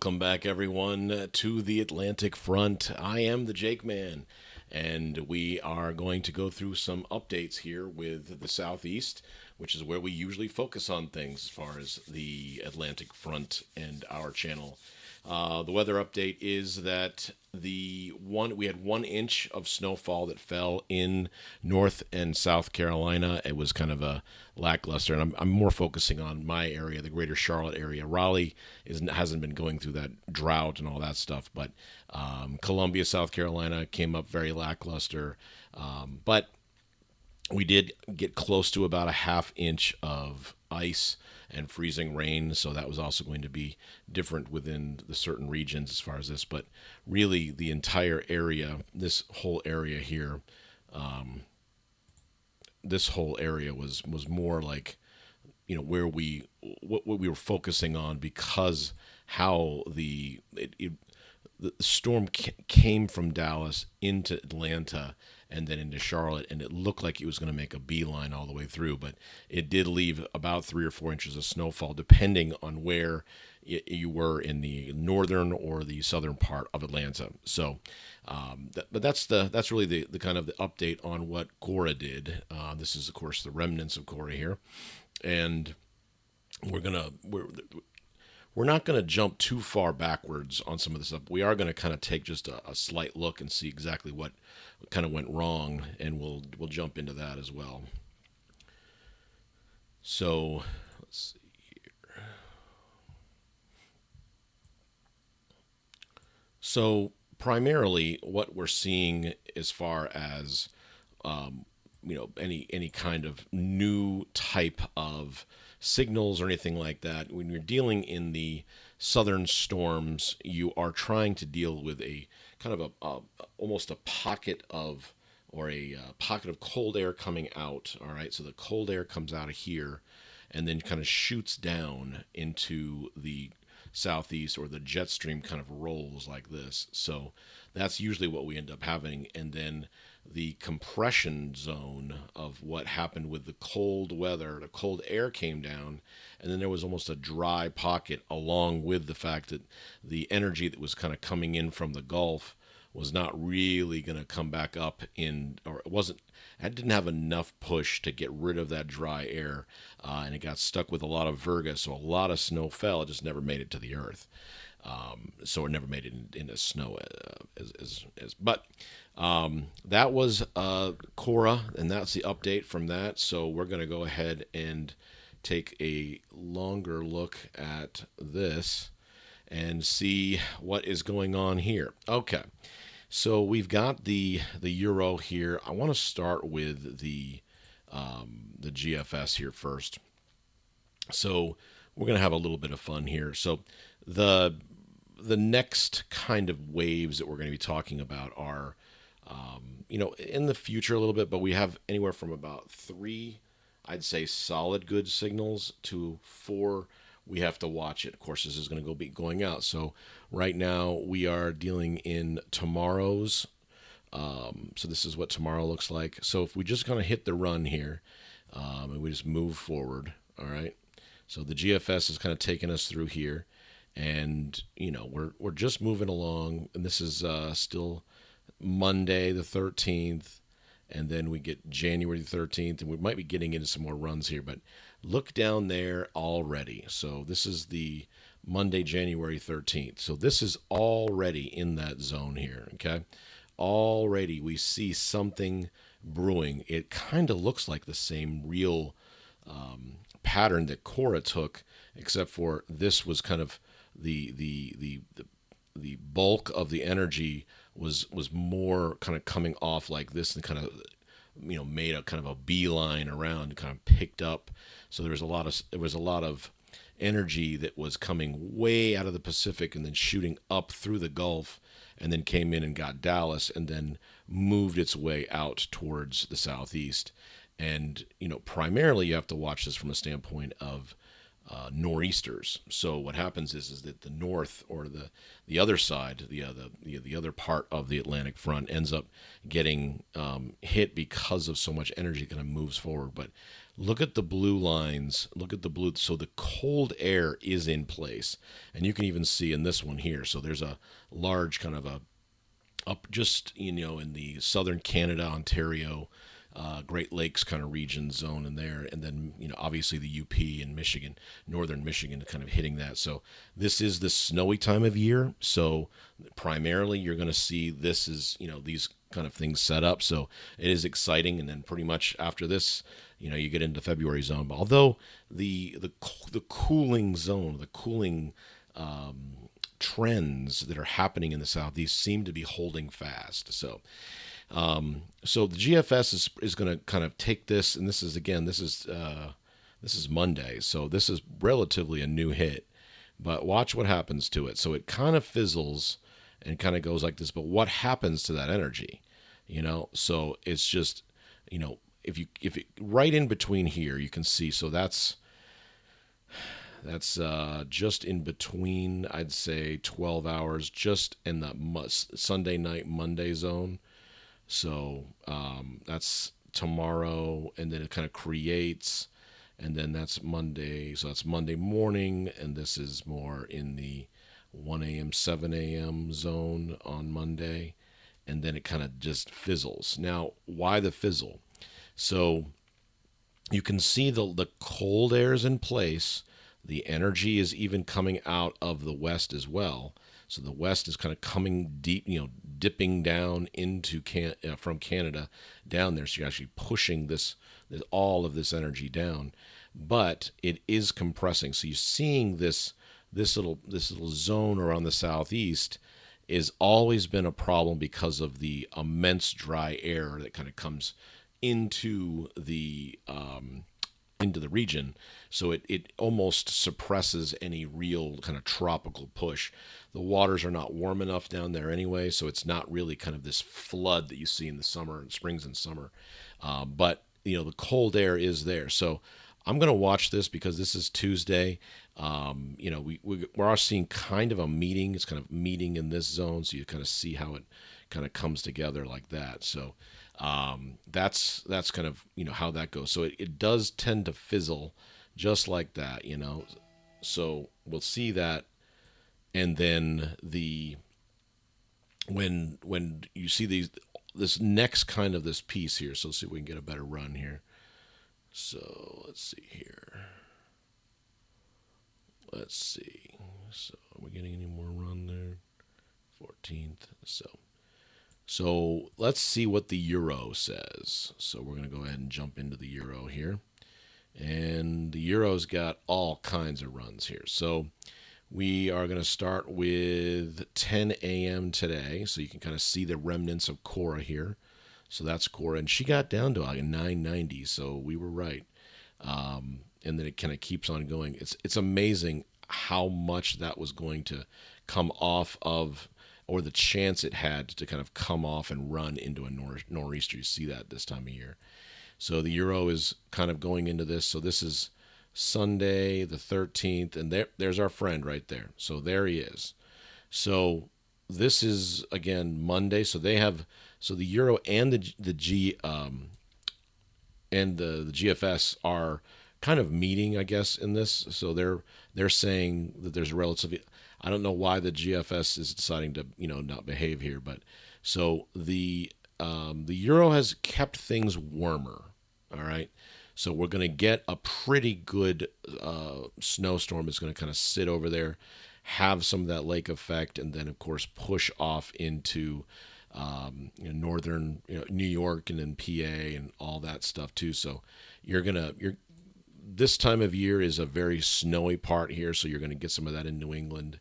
Welcome back, everyone, to the Atlantic Front. I am the Jake Man, and we are going to go through some updates here with the Southeast, which is where we usually focus on things as far as the Atlantic Front and our channel. The weather update is that we had 1 inch of snowfall that fell in North and South Carolina. It was kind of a lackluster, and I'm more focusing on my area, the greater Charlotte area. Raleigh hasn't been going through that drought and all that stuff, but Columbia, South Carolina came up very lackluster. But we did get close to about a half inch of ice and freezing rain, so that was also going to be different within the certain regions as far as this. But really, the entire area, this whole area here, this whole area was more like, where what we were focusing on, because how the storm came from Dallas into Atlanta and then into Charlotte, and it looked like it was going to make a beeline all the way through, but it did leave about 3 or 4 inches of snowfall, depending on where you were in the northern or the southern part of Atlanta. So, but that's really the kind of the update on what Cora did. This is, of course, the remnants of Cora here, and we're not going to jump too far backwards on some of this stuff. We are going to kind of take just a slight look and see exactly what kind of went wrong, and we'll jump into that as well. So let's see here. So primarily, what we're seeing as far as any kind of new type of signals or anything like that. When you're dealing in the southern storms, you are trying to deal with a kind of almost a pocket of, or a pocket of cold air coming out. All right, so the cold air comes out of here and then kind of shoots down into the southeast, or the jet stream kind of rolls like this. So that's usually what we end up having. And then the compression zone of what happened with the cold weather, the cold air came down, and then there was almost a dry pocket, along with the fact that the energy that was kind of coming in from the Gulf was not really going to come back up in, or it didn't have enough push to get rid of that dry air, and it got stuck with a lot of virga, so a lot of snow fell. It just never made it to the earth. So it never made it into snow. But that was Cora, and that's the update from that. So we're going to go ahead and take a longer look at this and see what is going on here. Okay, so we've got the euro here. I want to start with the GFS here first. So we're going to have a little bit of fun here. So the next kind of waves that we're going to be talking about are, in the future a little bit, but we have anywhere from about 3, I'd say, solid good signals to 4. We have to watch it. Of course, this is going to be going out. So right now we are dealing in tomorrow's. So this is what tomorrow looks like. So if we just kind of hit the run here, and we just move forward, all right. So the GFS is kind of taking us through here, and we're just moving along. And this is still Monday the 13th, and then we get January the 13th, and we might be getting into some more runs here. But look down there already. So this is the Monday, January 13th. So this is already in that zone here. Okay, already we see something brewing. It kind of looks like the same real pattern that Cora took, except for this was kind of the bulk of the energy was more kind of coming off like this, and kind of made a kind of a beeline around, kind of picked up. So there was a lot of energy that was coming way out of the Pacific and then shooting up through the Gulf, and then came in and got Dallas, and then moved its way out towards the southeast. And primarily you have to watch this from a standpoint of nor'easters. So what happens is that the north, or the other side, the other part of the Atlantic front ends up getting hit because of so much energy kind of moves forward. But look at the blue lines. Look at the blue. So the cold air is in place, and you can even see in this one here. So there's a large kind of a up just in the southern Canada, Ontario, Great Lakes kind of region zone in there, and then obviously the UP and Michigan, northern Michigan, kind of hitting that. So this is the snowy time of year. So primarily you're going to see this is these kind of things set up. So it is exciting, and then pretty much after this, you get into February zone. But although the cooling zone, the cooling trends that are happening in the southeast seem to be holding fast. So the GFS is going to kind of take this, and this is Monday, so this is relatively a new hit. But watch what happens to it. So it kind of fizzles and kind of goes like this. But what happens to that energy? So it's just if it right in between here, you can see. So that's just in between, I'd say 12 hours, just in the Sunday night, Monday zone. So that's tomorrow, and then it kind of creates, and then that's Monday. So that's Monday morning, and this is more in the 1 a.m., 7 a.m. zone on Monday, and then it kind of just fizzles. Now, why the fizzle? So you can see the cold air is in place. The energy is even coming out of the west as well. So the west is kind of coming deep, dipping down into from Canada down there. So you're actually pushing all of this energy down, but it is compressing. So you're seeing this little zone around the southeast is always been a problem because of the immense dry air that kind of comes into the region. So it almost suppresses any real kind of tropical push. The waters are not warm enough down there anyway, so it's not really kind of this flood that you see in the summer and springs and summer. But the cold air is there. So I'm going to watch this because this is Tuesday. We're seeing kind of a meeting. It's kind of meeting in this zone, so you kind of see how it kind of comes together like that. So that's kind of how that goes. So it does tend to fizzle just like that. So we'll see that, and then when you see this next kind of this piece here. So let's see if we can get a better run here. So let's see here. Let's see. So are we getting any more run there? 14th. So let's see what the euro says. So we're going to go ahead and jump into the euro here. And the euro's got all kinds of runs here. So we are going to start with 10 a.m. today. So you can kind of see the remnants of Cora here. So that's Cora. And she got down to like 990. So we were right. And then it kind of keeps on going. It's amazing how much that was going to come off of, or the chance it had to kind of come off and run into a nor'easter. You see that this time of year. So the euro is kind of going into this. So this is Sunday the 13th, and there's our friend right there. So there he is. So this is again Monday. So they have the euro and the GFS are kind of meeting, I guess, in this. So they're saying that there's a relatively, I don't know why the GFS is deciding to not behave here, but so the euro has kept things warmer. All right, so we're going to get a pretty good snowstorm. It's going to kind of sit over there, have some of that lake effect, and then of course push off into northern New York and then PA and all that stuff too. So this time of year is a very snowy part here, so you're going to get some of that in New England.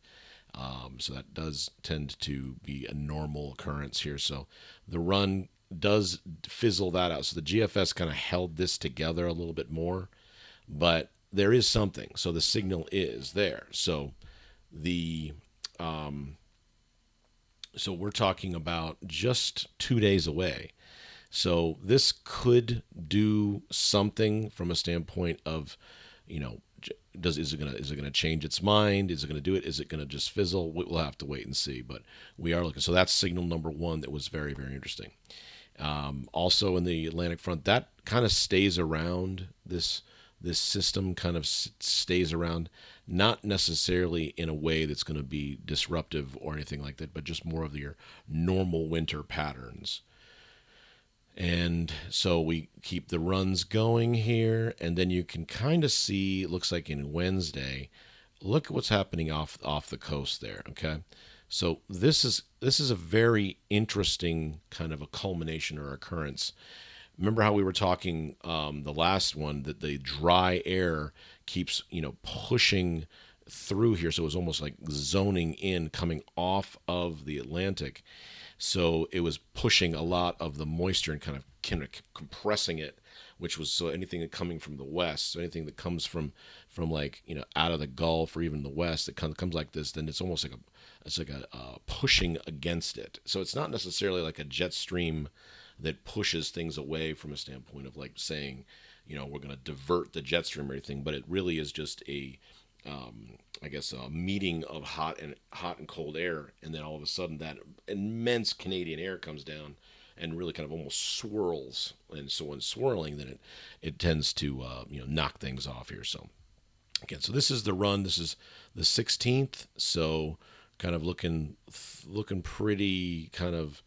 So that does tend to be a normal occurrence here. So the run does fizzle that out. So the GFS kind of held this together a little bit more, but there is something. So the signal is there. So so we're talking about just 2 days away. So this could do something from a standpoint of, is it gonna change its mind? Is it gonna do it? Is it gonna just fizzle? We'll have to wait and see. But we are looking. So that's signal number one. That was very, very interesting. Also in the Atlantic front, that kind of stays around. This system kind of stays around, not necessarily in a way that's going to be disruptive or anything like that, but just more of your normal winter patterns. And so we keep the runs going here, and then you can kind of see, it looks like in Wednesday, look at what's happening off the coast there, okay? So this is a very interesting kind of a culmination or occurrence. Remember how we were talking the last one that the dry air keeps pushing through here, so it was almost like zoning in, coming off of the Atlantic. So it was pushing a lot of the moisture and kind of compressing it, which was so anything that coming from the west, so anything that comes from like out of the Gulf or even the west that comes like this, then it's almost like a pushing against it. So it's not necessarily like a jet stream that pushes things away from a standpoint of like saying, we're going to divert the jet stream or anything, but it really is just I guess a meeting of hot and cold air, and then all of a sudden that immense Canadian air comes down and really kind of almost swirls, and so when swirling, then it tends to knock things off here. So again, so this is the run. This is the 16th, so kind of looking pretty kind of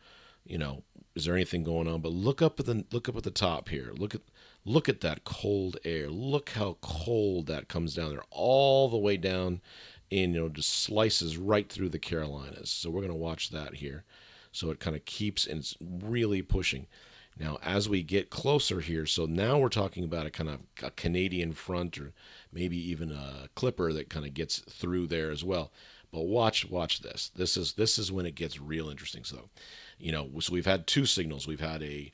is there anything going on? But look up at the top here. Look at that cold air. Look how cold that comes down there, all the way down, and just slices right through the Carolinas. So we're gonna watch that here. So it kind of keeps, and it's really pushing. Now, as we get closer here, so now we're talking about a kind of a Canadian front, or maybe even a clipper that kind of gets through there as well. But watch this. This is when it gets real interesting. So, so we've had two signals. We've had a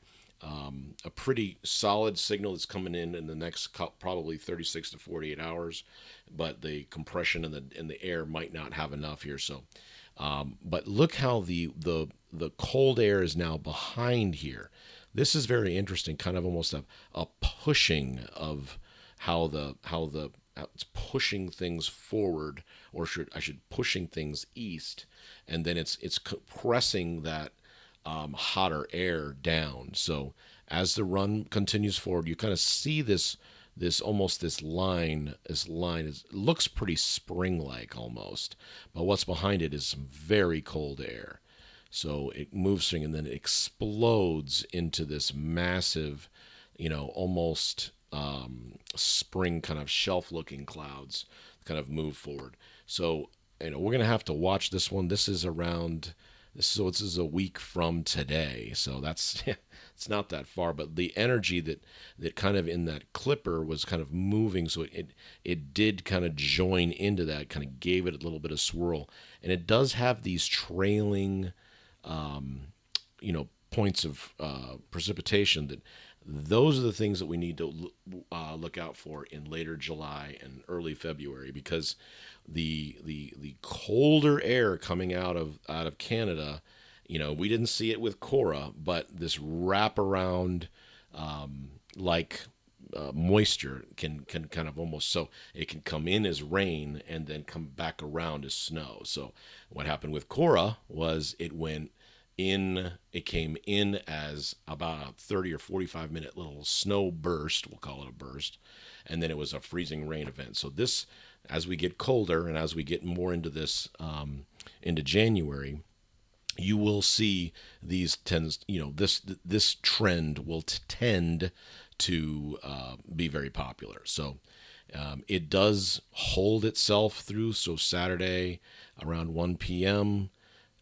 pretty solid signal that's coming in the next probably 36 to 48 hours, but the compression and the air might not have enough here. So, but look how the cold air is now behind here. This is very interesting. Kind of almost a pushing of how it's pushing things forward, or pushing things east, and then it's compressing that hotter air down. So as the run continues forward, you kind of see this line looks pretty spring-like almost, but what's behind it is some very cold air. So it moves through and then it explodes into this massive, almost spring kind of shelf-looking clouds kind of move forward. So we're gonna have to watch this one. This is a week from today, so that's it's not that far. But the energy that kind of in that clipper was kind of moving, so it did kind of join into that, kind of gave it a little bit of swirl, and it does have these trailing, points of precipitation. Those are the things that we need to look out for in later July and early February, because the colder air coming out of Canada, we didn't see it with Cora, but this wraparound moisture can kind of almost, so it can come in as rain and then come back around as snow. So what happened with Cora was it came in as about a 30 or 45 minute little snow burst, we'll call it a burst, and then it was a freezing rain event. So this, as we get colder and as we get more into this, into January, you will see these this trend will tend to be very popular. So it does hold itself through. So Saturday around 1 p.m.,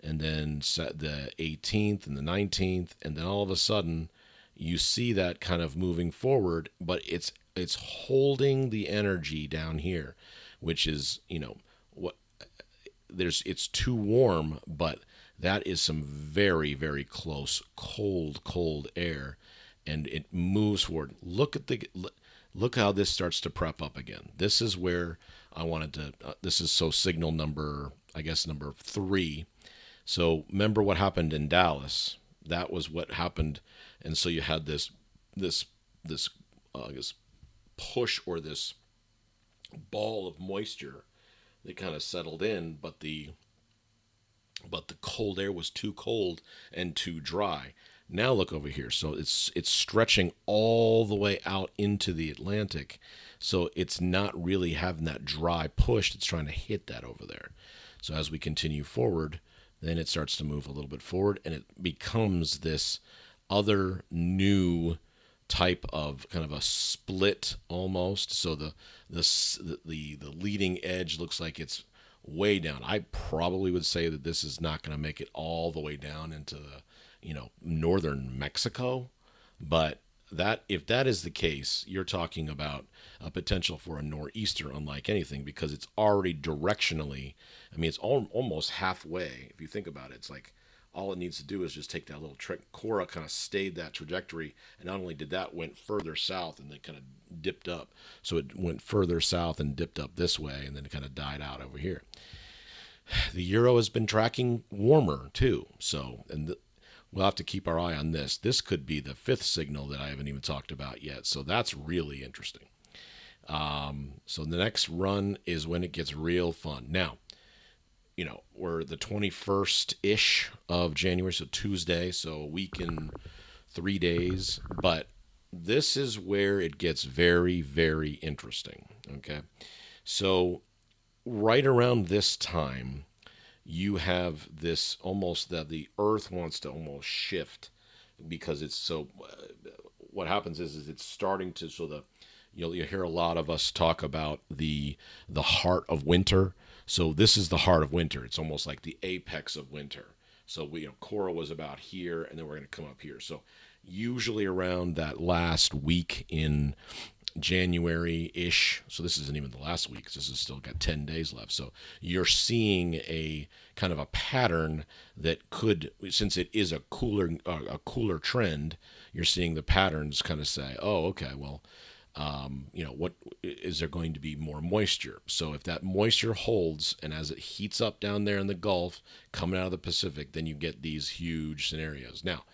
and then the 18th and the 19th, and then all of a sudden you see that kind of moving forward, but it's holding the energy down here, which is it's too warm, but that is some very, very close cold air, and it moves forward. Look how this starts to prep up again. This is where I wanted to. This is signal number 3. So remember what happened in Dallas. That was what happened, and so you had this I guess push, or this ball of moisture that kind of settled in, but the cold air was too cold and too dry. Now look over here. So it's stretching all the way out into the Atlantic. So it's not really having that dry push that's trying to hit that over there. So as we continue forward, then it starts to move a little bit forward and it becomes this other new type of kind of a split almost. So the leading edge looks like it's way down. I probably would say that this is not going to make it all the way down into the northern Mexico, but that if that is the case, you're talking about a potential for a nor'easter unlike anything because it's already directionally. I mean, it's almost halfway. If you think about it, it's like all it needs to do is just take that little trick. Cora kind of stayed that trajectory, and not only did that, went further south and then kind of dipped up. So it went further south and dipped up this way, and then it kind of died out over here. The euro has been tracking warmer too, so we'll have to keep our eye on this. This could be the fifth signal that I haven't even talked about yet, so that's really interesting. So the next run is when it gets real fun. Now, we're the 21st ish of January, so Tuesday, so a week and 3 days. But this is where it gets very, very interesting. Okay. So, right around this time, you have this almost that the earth wants to almost shift because it's so. What happens is it's starting to, so the you hear a lot of us talk about the heart of winter. So this is the heart of winter. It's almost like the apex of winter. So Cora was about here, and then we're going to come up here. So usually around that last week in January-ish. So this isn't even the last week. This has still got 10 days left. So you're seeing a kind of a pattern that could, since it is a cooler trend, you're seeing the patterns kind of say, oh, okay, well, what is there going to be more moisture? So if that moisture holds and as it heats up down there in the Gulf, coming out of the Pacific, then you get these huge scenarios. Now,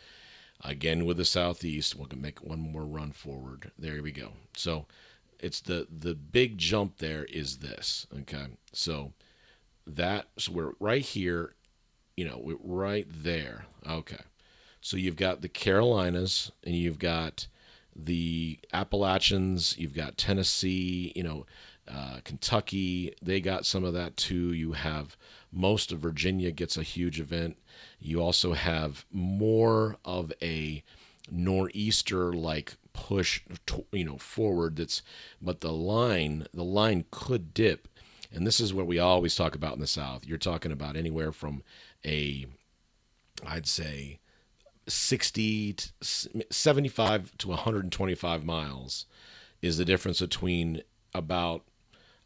again with the southeast, we'll make one more run forward. There we go. So it's the big jump there is this. Okay, so we're right here. We're right there. Okay, so you've got the Carolinas and you've got the Appalachians, you've got Tennessee, Kentucky, they got some of that too. You have most of Virginia gets a huge event. You also have more of a nor'easter like push, forward. But the line could dip, and this is what we always talk about in the South. You're talking about anywhere from I'd say 75 to 125 miles is the difference between about,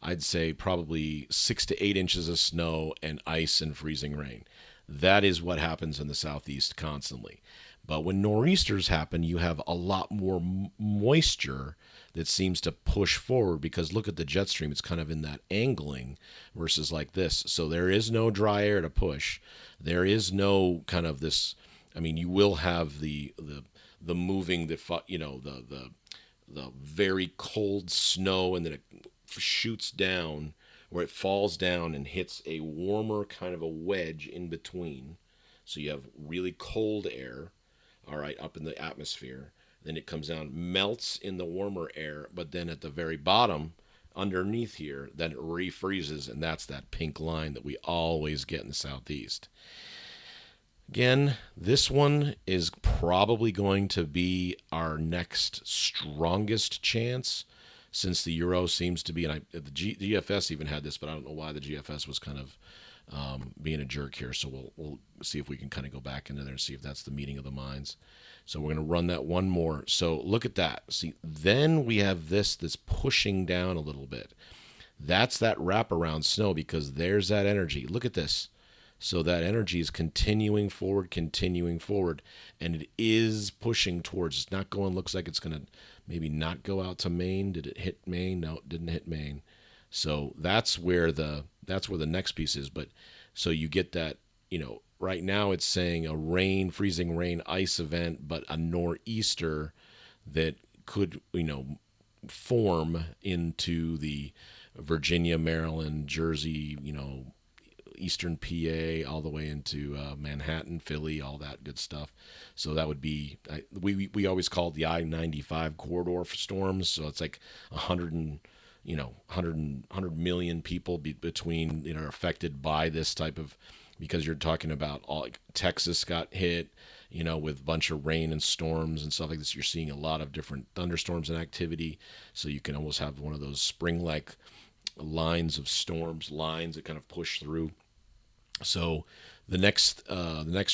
I'd say, probably 6 to 8 inches of snow and ice and freezing rain. That is what happens in the Southeast constantly. But when nor'easters happen, you have a lot more moisture that seems to push forward because look at the jet stream. It's kind of in that angling versus like this. So there is no dry air to push. There is no kind of this. I mean, you will have the moving, the very cold snow, and then it shoots down, where it falls down and hits a warmer kind of a wedge in between. So you have really cold air, all right, up in the atmosphere. Then it comes down, melts in the warmer air, but then at the very bottom, underneath here, then it refreezes, and that's that pink line that we always get in the Southeast. Again, this one is probably going to be our next strongest chance since the euro seems to be, and the GFS even had this, but I don't know why the GFS was kind of being a jerk here. So we'll see if we can kind of go back into there and see if that's the meeting of the minds. So we're going to run that one more. So look at that. See, then we have this that's pushing down a little bit. That's that wraparound snow because there's that energy. Look at this. So that energy is continuing forward, and it is pushing towards. It's not going. Looks like it's going to maybe not go out to Maine. Did it hit Maine? No, it didn't hit Maine. So that's where the next piece is. But so you get that. Right now it's saying a freezing rain, ice event, but a nor'easter that could form into the Virginia, Maryland, Jersey, Eastern PA, all the way into Manhattan, Philly, all that good stuff. So that would be we always call it the I-95 corridor for storms. So it's like 100 and 100 million people between are affected by this type of, because you're talking about all, like Texas got hit, with a bunch of rain and storms and stuff like this. You're seeing a lot of different thunderstorms and activity. So you can almost have one of those spring-like lines of storms, lines that kind of push through. So the next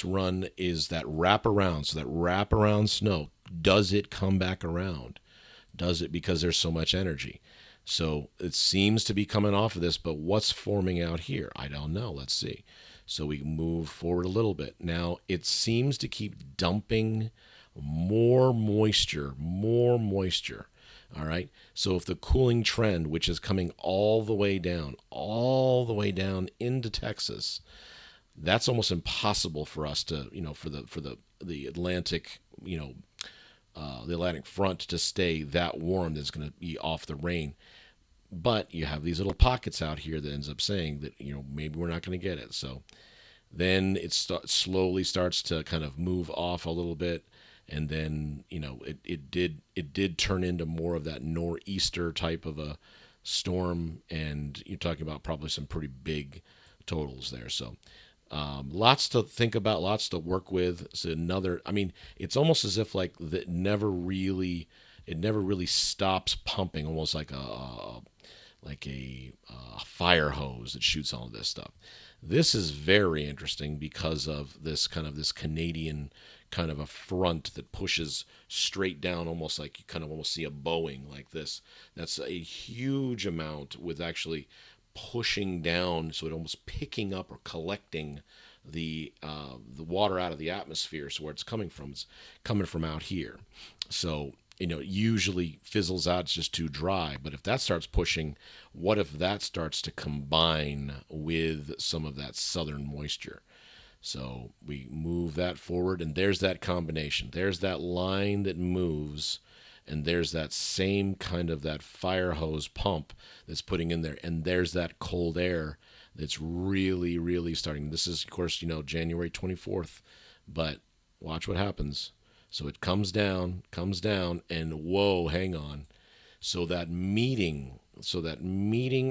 run is that wraparound. So that wraparound snow, does it come back around? Does it, because there's so much energy? So it seems to be coming off of this, but what's forming out here? I don't know. Let's see. So we move forward a little bit. Now it seems to keep dumping more moisture, more moisture. All right. So if the cooling trend, which is coming all the way down into Texas, that's almost impossible for us to, for the Atlantic, the Atlantic front to stay that warm. That's going to be off the rain. But you have these little pockets out here that ends up saying that, maybe we're not going to get it. So then it slowly starts to kind of move off a little bit. And then, it did turn into more of that nor'easter type of a storm. And you're talking about probably some pretty big totals there. So lots to think about, lots to work with. It's it's almost as if like it never really stops pumping, almost like a fire hose that shoots all of this stuff. This is very interesting because of this Canadian kind of a front that pushes straight down, almost like you kind of almost see a Boeing like this. That's a huge amount with actually pushing down, so it almost picking up or collecting the water out of the atmosphere. So where it's coming from, it's coming from out here. So it usually fizzles out, it's just too dry. But if that starts pushing, what if that starts to combine with some of that southern moisture? So we move that forward, and there's that combination. There's that line that moves, and there's that same kind of that fire hose pump that's putting in there, and there's that cold air that's really, really starting. This is, of course, January 24th, but watch what happens. So it comes down, and whoa, hang on. So that meeting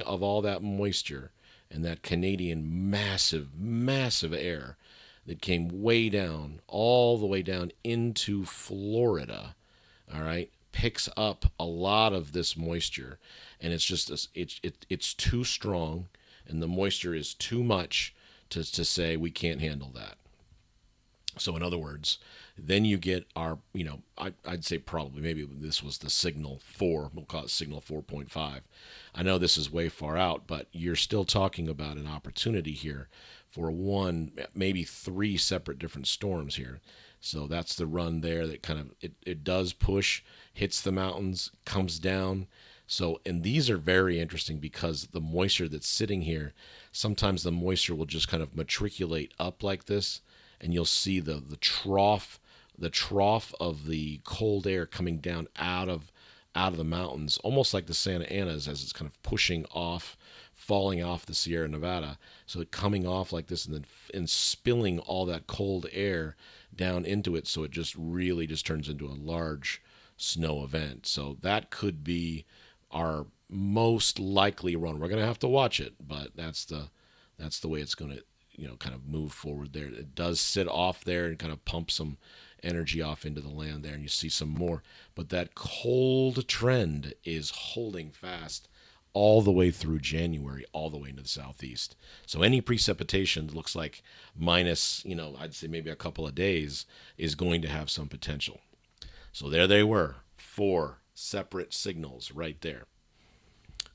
of all that moisture and that Canadian massive, massive air that came way down, all the way down into Florida, all right, picks up a lot of this moisture, and it's just it's too strong, and the moisture is too much to say we can't handle that. So in other words, then you get our, I'd say probably maybe this was the signal 4, we'll call it signal 4.5. I know this is way far out, but you're still talking about an opportunity here for one, maybe 3 separate different storms here. So that's the run there that kind of, it does push, hits the mountains, comes down. So, and these are very interesting because the moisture that's sitting here, sometimes the moisture will just kind of matriculate up like this, and you'll see the trough of the cold air coming down out of the mountains, almost like the Santa Anas as it's kind of pushing off, falling off the Sierra Nevada. So it coming off like this, and then spilling all that cold air down into it. So it just really just turns into a large snow event. So that could be our most likely run. We're going to have to watch it, but that's the way it's going to kind of move forward there. It does sit off there and kind of pump some energy off into the land there, and you see some more. But that cold trend is holding fast all the way through January, all the way into the southeast. So any precipitation looks like minus, I'd say maybe a couple of days, is going to have some potential. So there they were, 4 separate signals right there.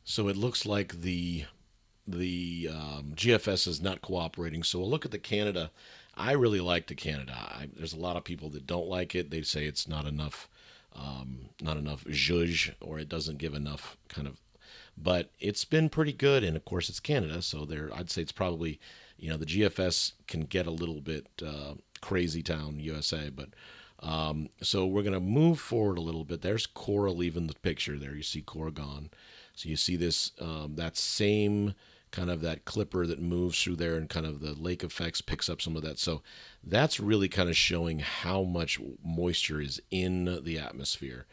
So it looks like the GFS is not cooperating. So we'll look at the Canada. I really like the Canada. There's a lot of people that don't like it. They say it's not enough zhuzh, or it doesn't give enough kind of. But it's been pretty good, and of course it's Canada, so I'd say it's probably, the GFS can get a little bit crazy town USA, but So we're going to move forward a little bit. There's Cora leaving the picture there. You see Cora gone. So you see this, that same kind of that clipper that moves through there, and kind of the lake effects picks up some of that. So that's really kind of showing how much moisture is in the atmosphere,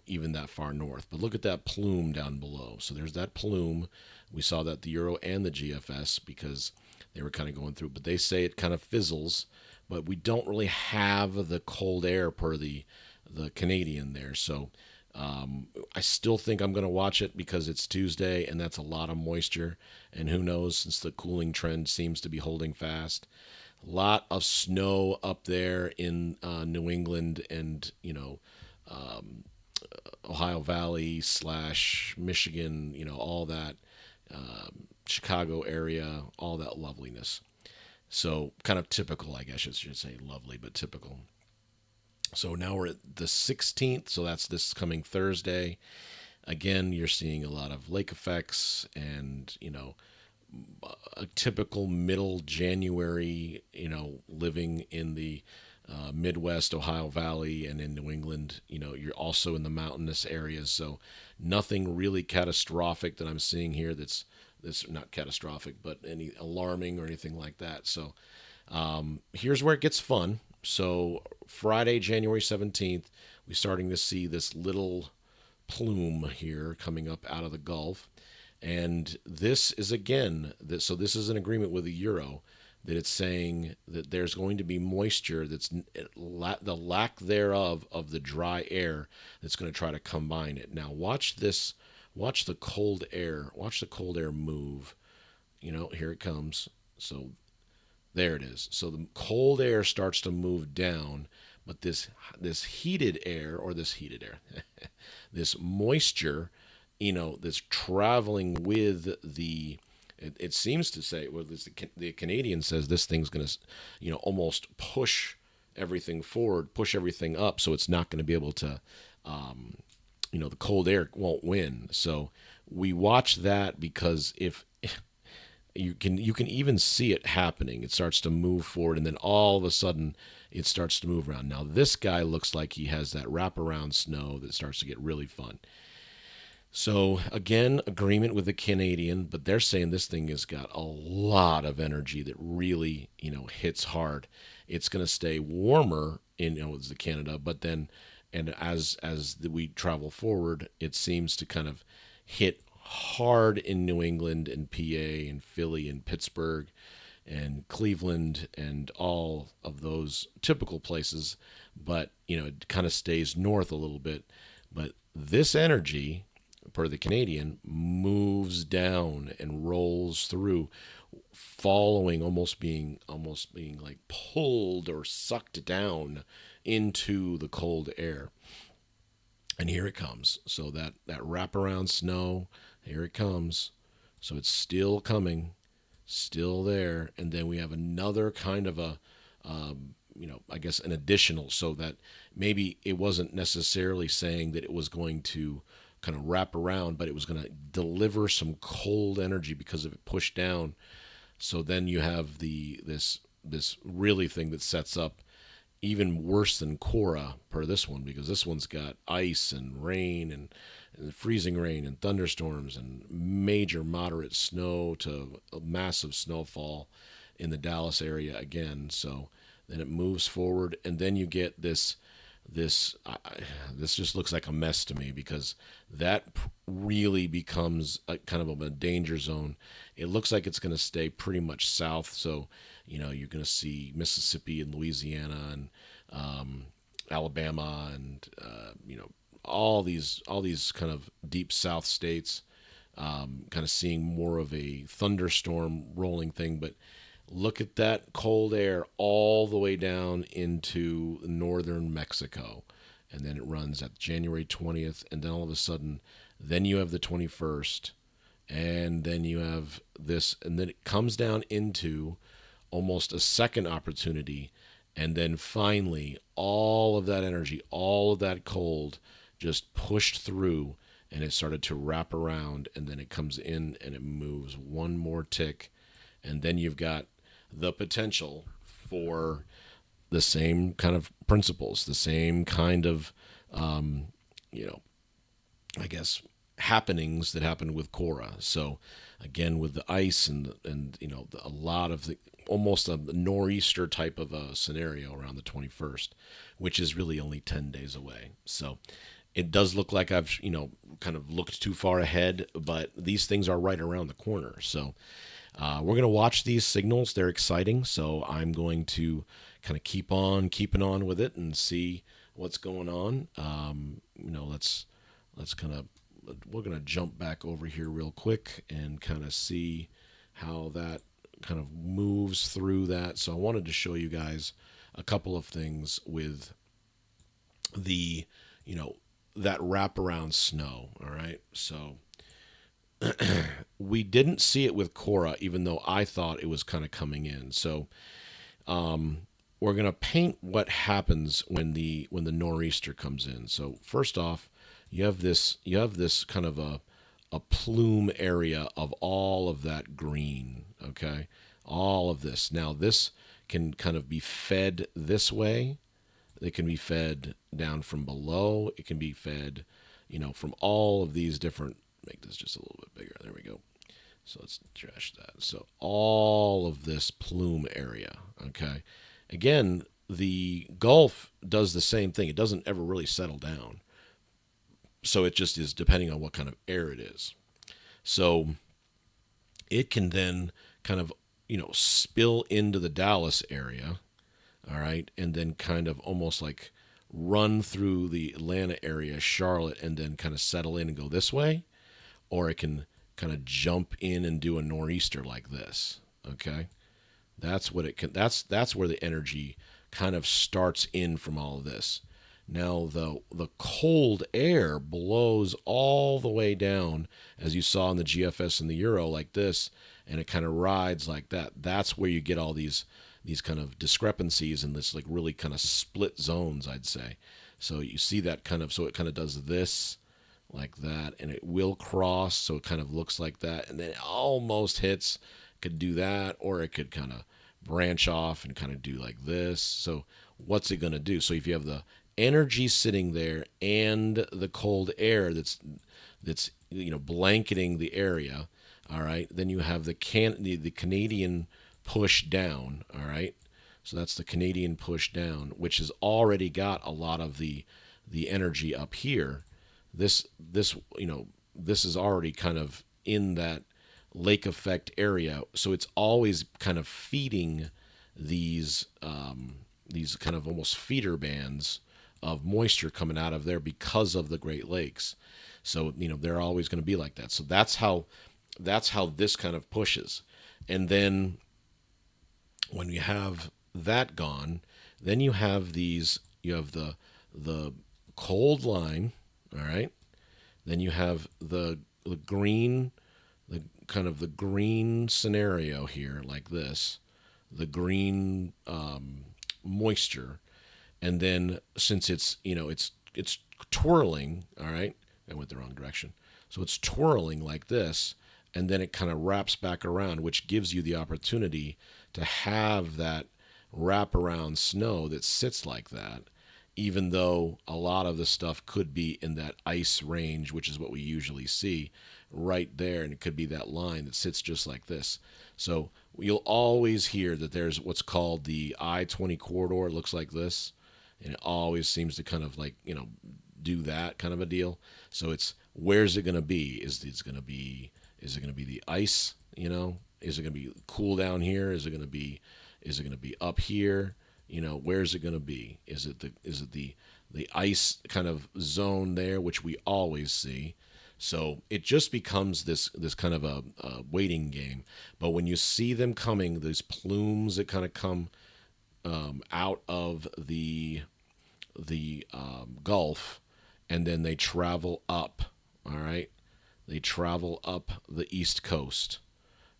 even that far north. But look at that plume down below. So there's that plume. We saw that the Euro and the GFS, because they were kind of going through, but they say it kind of fizzles, but we don't really have the cold air per the Canadian there. So I still think I'm going to watch it because it's Tuesday and that's a lot of moisture. And who knows, since the cooling trend seems to be holding fast. A lot of snow up there in New England and, Ohio Valley / Michigan, all that, Chicago area, all that loveliness. So kind of typical, I guess I should say lovely, but typical. So now we're at the 16th, so that's this coming Thursday. Again, you're seeing a lot of lake effects and, a typical middle January, living in the Midwest, Ohio Valley, and in New England. You're also in the mountainous areas, so nothing really catastrophic that I'm seeing here that's not catastrophic, but any alarming or anything like that. So here's where it gets fun. So Friday, January 17th, we're starting to see this little plume here coming up out of the Gulf. And this is again, so this is an agreement with the Euro that it's saying that there's going to be moisture that's the lack thereof of the dry air that's going to try to combine it. Now watch this, watch the cold air move. Here it comes. So there it is. So the cold air starts to move down, but this heated air, this moisture, that's traveling with the. It seems to say, well, the Canadian says this thing's going to, almost push everything forward, push everything up, so it's not going to be able to, the cold air won't win. So we watch that because if you can even see it happening. It starts to move forward, and then all of a sudden it starts to move around. Now this guy looks like he has that wraparound snow that starts to get really fun. So again, agreement with the Canadian, but they're saying this thing has got a lot of energy that really, hits hard. It's going to stay warmer in, it's the Canada, but then, and as we travel forward, it seems to kind of hit hard in New England and PA and Philly and Pittsburgh and Cleveland and all of those typical places, but it kind of stays north a little bit. But this energy, per the Canadian, moves down and rolls through, following, almost being like pulled or sucked down into the cold air. And here it comes. So that wraparound snow, here it comes. So it's still coming, still there. And then we have another kind of a, I guess an additional, so that maybe it wasn't necessarily saying that it was going to kind of wrap around, but it was going to deliver some cold energy because of it pushed down. So then you have this really thing that sets up even worse than Cora per this one, because this one's got ice and rain and freezing rain and thunderstorms and major moderate snow to a massive snowfall in the Dallas area again. So then it moves forward, and then you get this just looks like a mess to me, because that really becomes a kind of a danger zone. It looks like it's going to stay pretty much south. So, you're going to see Mississippi and Louisiana and Alabama and all these kind of deep south states, kind of seeing more of a thunderstorm rolling thing. But look at that cold air all the way down into northern Mexico. And then it runs at January 20th. And then all of a sudden, then you have the 21st. And then you have this. And then it comes down into almost a second opportunity. And then finally, all of that energy, all of that cold just pushed through. And it started to wrap around. And then it comes in and it moves one more tick. And then you've got the potential for the same kind of principles, the same kind of, um, you know, I guess happenings that happened with Cora. So again, with the ice and a lot of the almost a nor'easter type of a scenario around the 21st, which is really only 10 days away. So it does look like I've kind of looked too far ahead, but these things are right around the corner. So we're going to watch these signals. They're exciting. So I'm going to kind of keep on keeping on with it and see what's going on. Let's kind of we're going to jump back over here real quick and kind of see how that kind of moves through that. So I wanted to show you guys a couple of things with the, you know, that wraparound snow. All right. So we didn't see it with Cora, even though I thought it was kind of coming in. So we're gonna paint what happens when the nor'easter comes in. So first off, you have this kind of a plume area of all of that green. Okay, all of this. Now this can kind of be fed this way. It can be fed down from below. It can be fed, from all of these different. Make this just a little bit bigger. There we go. So let's trash that. So all of this plume area, okay? Again, the Gulf does the same thing. It doesn't ever really settle down. So it just is depending on what kind of air it is. So it can then kind of, spill into the Dallas area, all right, and then kind of almost like run through the Atlanta area, Charlotte, and then kind of settle in and go this way, or it can kind of jump in and do a nor'easter like this. Okay, that's what it can. That's where the energy kind of starts in from all of this. Now the cold air blows all the way down, as you saw in the GFS and the Euro, like this, and it kind of rides like that. That's where you get all these kind of discrepancies and this like really kind of split zones, I'd say. So you see that kind of, so it kind of does this like that, and it will cross, so it kind of looks like that, and then it almost hits. Could do that, or it could kind of branch off and kind of do like this. So what's it going to do? So if you have the energy sitting there and the cold air that's blanketing the area, all right, then you have the Canadian push down, all right. So that's the Canadian push down, which has already got a lot of the energy up here. This is already kind of in that lake effect area, so it's always kind of feeding these kind of almost feeder bands of moisture coming out of there because of the Great Lakes. So they're always going to be like that. So that's how this kind of pushes. And then when you have that gone, then you have the cold line, all right. Then you have the green, the kind of the green scenario here, like this, the green moisture, and then since it's it's twirling, all right. I went the wrong direction. So it's twirling like this, and then it kind of wraps back around, which gives you the opportunity to have that wraparound snow that sits like that, even though a lot of the stuff could be in that ice range, which is what we usually see right there, and it could be that line that sits just like this. So you'll always hear that there's what's called the I-20 corridor. It looks like this, and it always seems to kind of like, do that kind of a deal. So it's, where's it going to be? Is it going to be the ice? Is it going to be cool down here? Is it going to be up here? Where's it going to be? Is it the ice kind of zone there, which we always see? So it just becomes this kind of a waiting game. But when you see them coming, these plumes that kind of come out of the Gulf, and then they travel up. All right, they travel up the East Coast.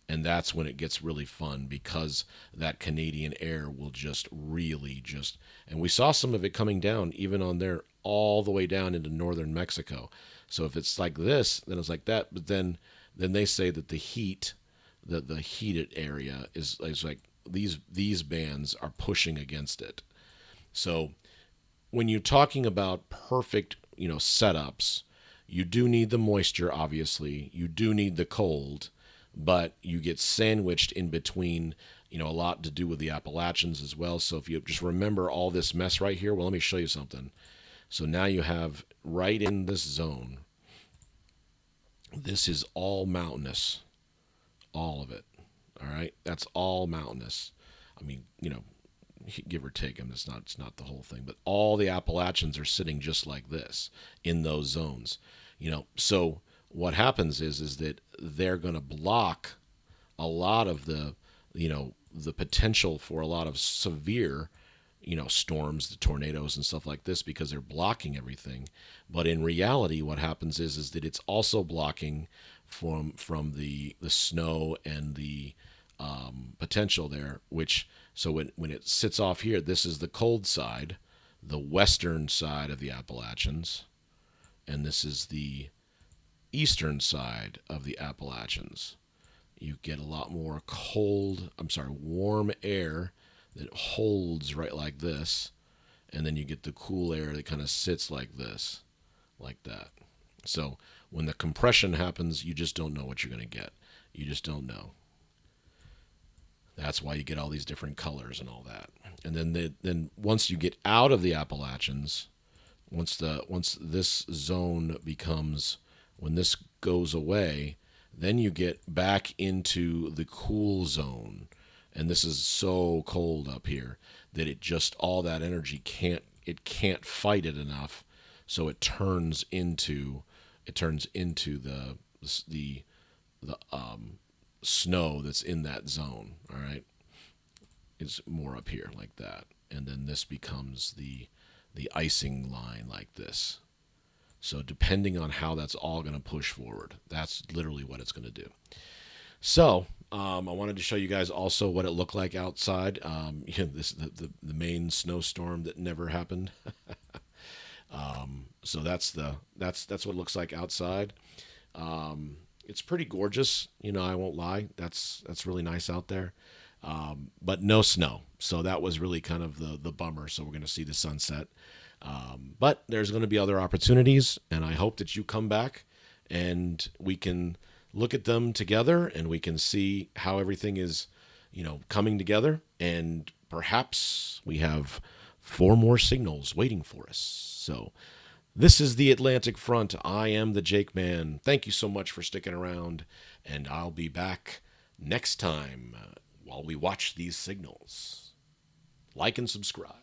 And that's when it gets really fun, because that Canadian air will just really and we saw some of it coming down even on there all the way down into northern Mexico. So if it's like this, then it's like that. But then they say that the heated area is like these bands are pushing against it. So when you're talking about perfect, setups, you do need the moisture, obviously. You do need the cold, but you get sandwiched in between, a lot to do with the Appalachians as well. So if you just remember all this mess right here, well, let me show you something. So now you have right in this zone, this is all mountainous, all of it. All right, that's all mountainous. I mean, give or take them. It's not the whole thing, but all the Appalachians are sitting just like this in those zones. So what happens is that they're going to block a lot of the potential for a lot of severe storms, the tornadoes and stuff like this, because they're blocking everything. But in reality, what happens is that it's also blocking from the snow and the potential there. Which so when it sits off here, this is the cold side, the western side of the Appalachians, and this is the eastern side of the Appalachians. You get a lot more warm air that holds right like this, and then you get the cool air that kind of sits like this, like that. So when the compression happens, you just don't know what you're going to get. You just don't know. That's why you get all these different colors and all that. And then once you get out of the Appalachians, once this zone becomes, when this goes away, then you get back into the cool zone. And this is so cold up here that all that energy can't fight it enough, so it turns into the snow that's in that zone. All right, it's more up here like that, and then this becomes the icing line like this. So depending on how that's all going to push forward, that's literally what it's going to do. So I wanted to show you guys also what it looked like outside. The main snowstorm that never happened. So that's what it looks like outside. It's pretty gorgeous. I won't lie. That's really nice out there. But no snow. So that was really kind of the bummer. So we're going to see the sunset. But there's going to be other opportunities, and I hope that you come back and we can look at them together and we can see how everything is, coming together. And perhaps we have 4 more signals waiting for us. So this is the Atlantic Front. I am the Jake Man. Thank you so much for sticking around, and I'll be back next time while we watch these signals. Like and subscribe.